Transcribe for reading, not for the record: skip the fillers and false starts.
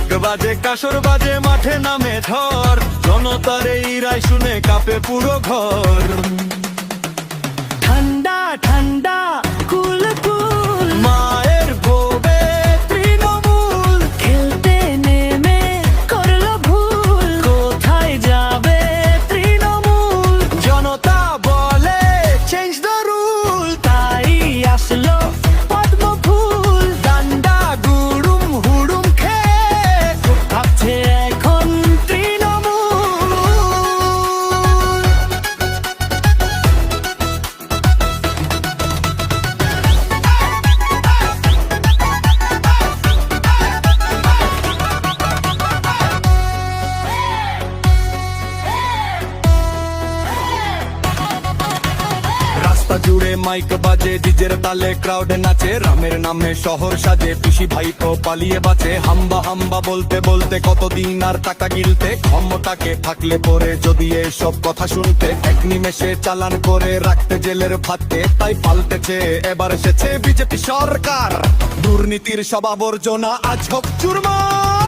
ঢাক বাজে কাসর বাজে মাঠে নামে ঝড়, জনতার এই রায় শুনে কাঁপে পুরো ঘর। ঠান্ডা ঠান্ডা কুল কুল মায়ের ভোবে তৃণমূল খেলতে নেমে করলো ভুল, কোথায় যাবে তৃণমূল? জনতা বলে চেঞ্জ দ্য রুল। তাই আসলো পদ্ম ফুল, ডান্ডা গুড়ুম হুড়ুম খেয়ে ভাবছে এখন তৃণমূল। রাস্তা জুড়ে মাইক বাজে, ডিজের তালে ক্রাউড নাচে, রামের নামে শহর সাজে, পিসি ভাই তো পালিয়ে বাঁচে। হাম্বা হাম্বা বলতে বলতে কতদিন আর টাকা গিলতে, ক্ষমতাকে থাকলে পরে যদি এসব কথা শুনতে, এক নিমেষে চালান করে রাখতে জেলের ভাতকে। তাই পাল্টেছে এবার এসেছে বিজেপি সরকার, দুর্নীতির সব আবর্জনা আজ হোক চুরমার।